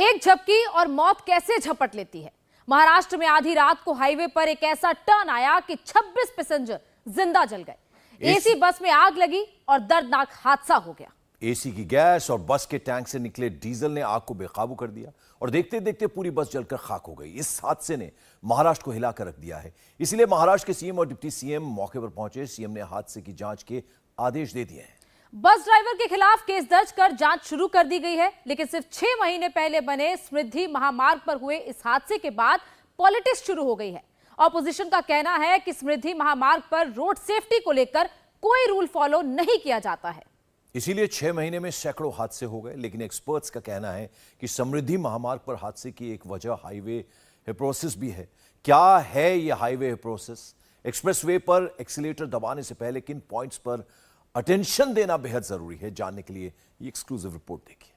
एक झपकी और मौत कैसे झपट लेती है। महाराष्ट्र में आधी रात को हाईवे पर एक ऐसा टर्न आया कि 26 पैसेंजर जिंदा जल गए। एसी बस में आग लगी और दर्दनाक हादसा हो गया। एसी की गैस और बस के टैंक से निकले डीजल ने आग को बेकाबू कर दिया और देखते देखते पूरी बस जलकर खाक हो गई। इस हादसे ने महाराष्ट्र को हिलाकर रख दिया है। इसलिए महाराष्ट्र के सीएम और डिप्टी सीएम मौके पर पहुंचे। सीएम ने हादसे की जांच के आदेश दे दिए हैं। बस ड्राइवर के खिलाफ केस दर्ज कर जांच शुरू कर दी गई है, लेकिन सिर्फ 6 महीने पहले बने समृद्धि महामार्ग पर हुए इस हादसे के बाद पॉलिटिक्स शुरू हो गई है। ऑपोजिशन का कहना है कि समृद्धि महामार्ग पर रोड सेफ्टी को लेकर कोई रूल फॉलो नहीं किया जाता है। इसीलिए 6 महीने में सैकड़ों हादसे हो गए। लेकिन एक्सपर्ट्स का कहना है कि समृद्धि महामार्ग पर हादसे की एक वजह हाईवे हिप्रोसिस भी है। क्या है यह हाईवे हिप्रोसिस? एक्सप्रेसवे पर एक्सीलेटर दबाने से पहले किन पॉइंट्स पर अटेंशन देना बेहद जरूरी है, जानने के लिए ये एक्सक्लूसिव रिपोर्ट देखिए।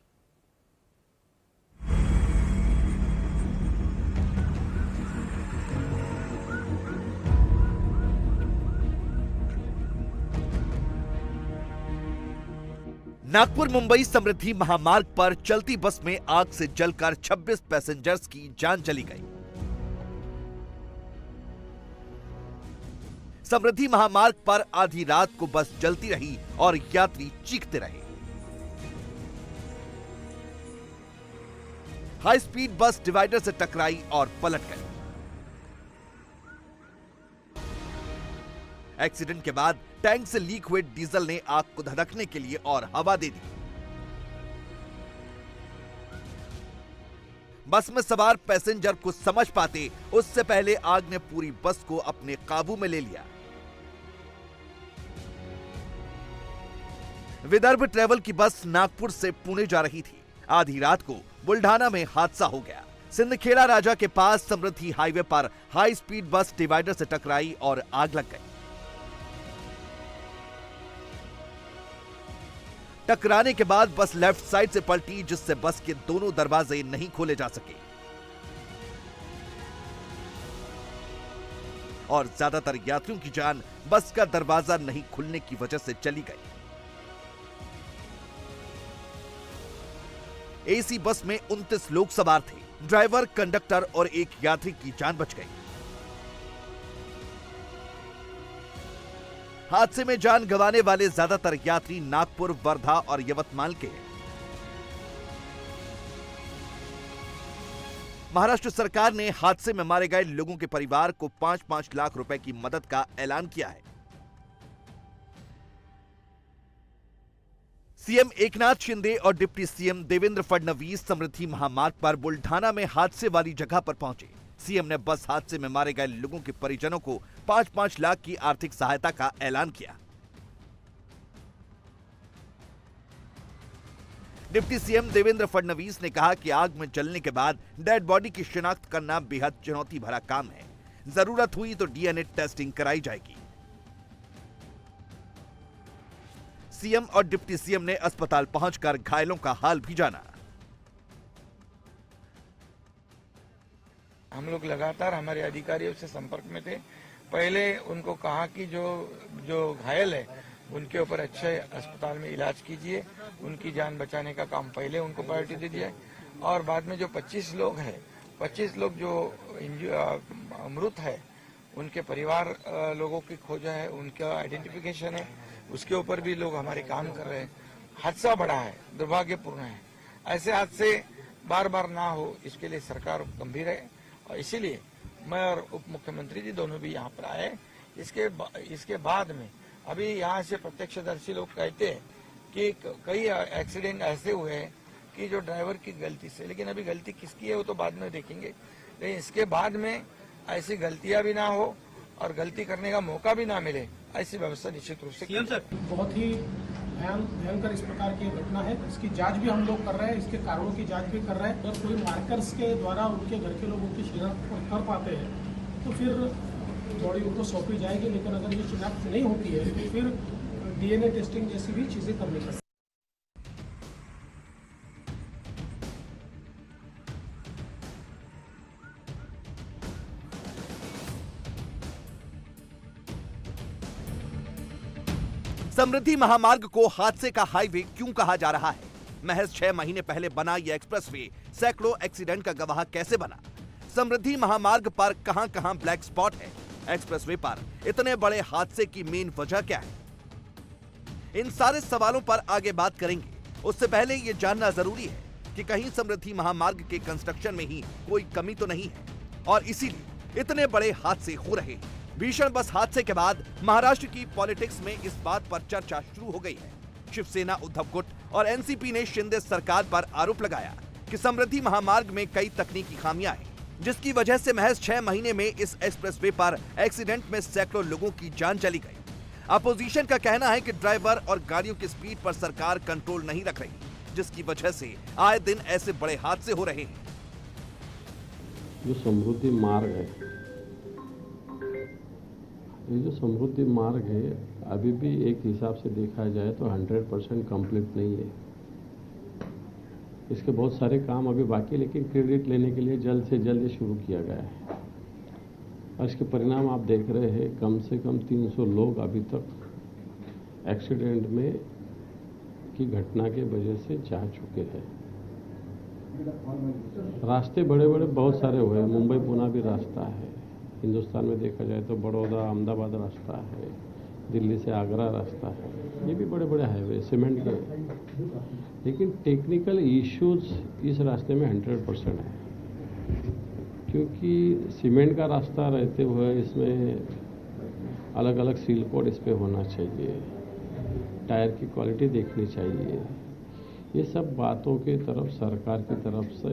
नागपुर मुंबई समृद्धि महामार्ग पर चलती बस में आग से जलकर 26 पैसेंजर्स की जान चली गई। समृद्धि महामार्ग पर आधी रात को बस जलती रही और यात्री चीखते रहे। हाई स्पीड बस डिवाइडर से टकराई और पलट गई। एक्सीडेंट के बाद टैंक से लीक हुए डीजल ने आग को धधकने के लिए और हवा दे दी। बस में सवार पैसेंजर कुछ समझ पाते उससे पहले आग ने पूरी बस को अपने काबू में ले लिया। विदर्भ ट्रेवल की बस नागपुर से पुणे जा रही थी। आधी रात को बुल्ढाना में हादसा हो गया। सिंदखेड़ा राजा के पास समृद्धि हाईवे पर हाई स्पीड बस डिवाइडर से टकराई और आग लग गई। टकराने के बाद बस लेफ्ट साइड से पलटी, जिससे बस के दोनों दरवाजे नहीं खोले जा सके और ज्यादातर यात्रियों की जान बस का दरवाजा नहीं खुलने की वजह से चली गई। एसी बस में 29 लोग सवार थे। ड्राइवर, कंडक्टर और एक यात्री की जान बच गई। हादसे में जान गंवाने वाले ज्यादातर यात्री नागपुर, वर्धा और यवतमाल के हैं। महाराष्ट्र सरकार ने हादसे में मारे गए लोगों के परिवार को 5-5 लाख रुपए की मदद का ऐलान किया है। सीएम एकनाथ शिंदे और डिप्टी सीएम देवेंद्र फडणवीस समृद्धि महामार्ग पर बुल्ढाना में हादसे वाली जगह पर पहुंचे। सीएम ने बस हादसे में मारे गए लोगों के परिजनों को 5-5 लाख की आर्थिक सहायता का ऐलान किया। डिप्टी सीएम देवेंद्र फडणवीस ने कहा कि आग में जलने के बाद डेड बॉडी की शिनाख्त करना बेहद चुनौती भरा काम है। जरूरत हुई तो डीएनए टेस्टिंग कराई जाएगी। सीएम और डिप्टी सीएम ने अस्पताल पहुंचकर घायलों का हाल भी जाना। हम लोग लगातार हमारे अधिकारियों से संपर्क में थे। पहले उनको कहा कि जो घायल है उनके ऊपर अच्छे अस्पताल में इलाज कीजिए, उनकी जान बचाने का काम पहले उनको प्रायोरिटी दे दिया है। और बाद में जो 25 लोग हैं, 25 लोग जो मृत है, उनके परिवार लोगों की खोज है, उनका आइडेंटिफिकेशन है, उसके ऊपर भी लोग हमारे काम कर रहे हैं। हादसा बड़ा है, दुर्भाग्यपूर्ण है। ऐसे हादसे बार बार ना हो, इसके लिए सरकार गंभीर है और इसीलिए मैं और उप मुख्यमंत्री जी दोनों भी यहाँ पर आए। इसके बाद में अभी यहाँ से प्रत्यक्षदर्शी लोग कहते हैं कि कई एक्सीडेंट ऐसे हुए हैं कि जो ड्राइवर की गलती से, लेकिन अभी गलती किसकी है वो तो बाद में देखेंगे। लेकिन इसके बाद में ऐसी गलतियां भी ना हो और गलती करने का मौका भी ना मिले, ऐसी व्यवस्था निश्चित रूप से की जाए। बहुत ही भयंकर इस प्रकार की घटना है। इसकी जांच भी हम लोग कर रहे हैं, इसके कारणों की जांच भी कर रहे हैं। अगर कोई मार्कर्स के द्वारा उनके घर के लोगों की शिनाख्त कर पाते हैं तो फिर बॉडी उनको सौंपी जाएगी। लेकिन अगर ये शिनाख्त नहीं होती है तो फिर डीएनए टेस्टिंग जैसी भी चीजें करनी पड़ेगी। समृद्धि महामार्ग को हादसे का हाईवे क्यों कहा जा रहा है? महज 6 महीने पहले बना यह एक्सप्रेसवे सैकड़ों एक्सीडेंट का गवाह कैसे बना? समृद्धि महामार्ग पर कहां-कहां ब्लैक स्पॉट है? एक्सप्रेसवे पर इतने बड़े हादसे की मेन वजह क्या है? इन सारे सवालों पर आगे बात करेंगे। उससे पहले ये जानना जरूरी है कि कहीं समृद्धि महामार्ग के कंस्ट्रक्शन में ही कोई कमी तो नहीं है और इसीलिए इतने बड़े हादसे हो रहे हैं। भीषण बस हादसे के बाद महाराष्ट्र की पॉलिटिक्स में इस बात पर चर्चा शुरू हो गई है। शिवसेना, उद्धव गुट और एनसीपी ने शिंदे सरकार पर आरोप लगाया कि समृद्धि महामार्ग में कई तकनीकी खामियां हैं, जिसकी वजह से महज 6 महीने में इस एक्सप्रेसवे पर एक्सीडेंट में सैकड़ों लोगों की जान चली गई। अपोजिशन का कहना है कि ड्राइवर और गाड़ियों की स्पीड पर सरकार कंट्रोल नहीं रख रही, जिसकी वजह से आए दिन ऐसे बड़े हादसे हो रहे हैं। जो समृद्धि मार्ग है, ये जो समृद्धि मार्ग है अभी भी एक हिसाब से देखा जाए तो 100% कंप्लीट नहीं है। इसके बहुत सारे काम अभी बाकी, लेकिन क्रेडिट लेने के लिए जल्द से जल्द शुरू किया गया है और इसके परिणाम आप देख रहे हैं। कम से कम 300 लोग अभी तक एक्सीडेंट में की घटना के वजह से जा चुके हैं। रास्ते बड़े बड़े बहुत सारे हुए, मुंबई पुणे भी रास्ता है, हिंदुस्तान में देखा जाए तो बड़ौदा अहमदाबाद रास्ता है, दिल्ली से आगरा रास्ता है, ये भी बड़े बड़े हाईवे सीमेंट के, लेकिन टेक्निकल इश्यूज इस रास्ते में 100% है, क्योंकि सीमेंट का रास्ता रहते हुए इसमें अलग अलग सील कोड इस पर होना चाहिए, टायर की क्वालिटी देखनी चाहिए। ये सब बातों की तरफ सरकार की तरफ से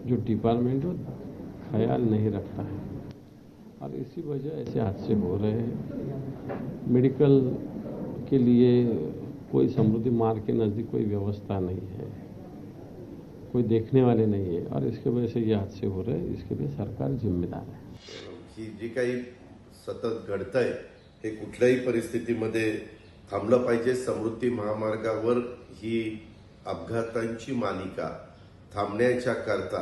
जो डिपार्टमेंट है ख्याल नहीं रखता है और इसी वजह ऐसे हादसे हो रहे हैं। मेडिकल के लिए कोई समृद्धि मार्ग के नज़दीक कोई व्यवस्था नहीं है, कोई देखने वाले नहीं है और इसके वजह से ये हादसे हो रहे हैं। इसके लिए सरकार जिम्मेदार है। ही जी काही सतत घडतंय हे कुठल्याही परिस्थितीमध्ये थांबलं पाहिजे। समृद्धी महामार्गावर ही अपघातांची मालिका थांबण्याच्या करता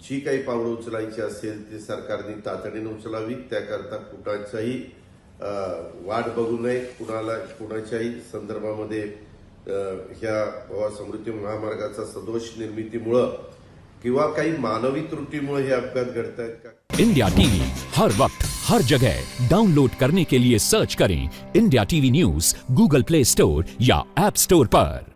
जी काही पावलं उचलायची असेल ती सरकारने तातडीने उचलावी। त्याकरता कुणाचाही वाट बघू नये, कुणाच्याही संदर्भामध्ये ह्या समृद्धी महामार्गाचा सदोष निर्मितीमुळे किंवा काही मानवी त्रुटीमुळे हे अपघात घडतायत का? इंडिया टीवी हर वक्त हर जगह डाउनलोड करने के लिए सर्च करें India TV news Google play store या ऐप स्टोर पर।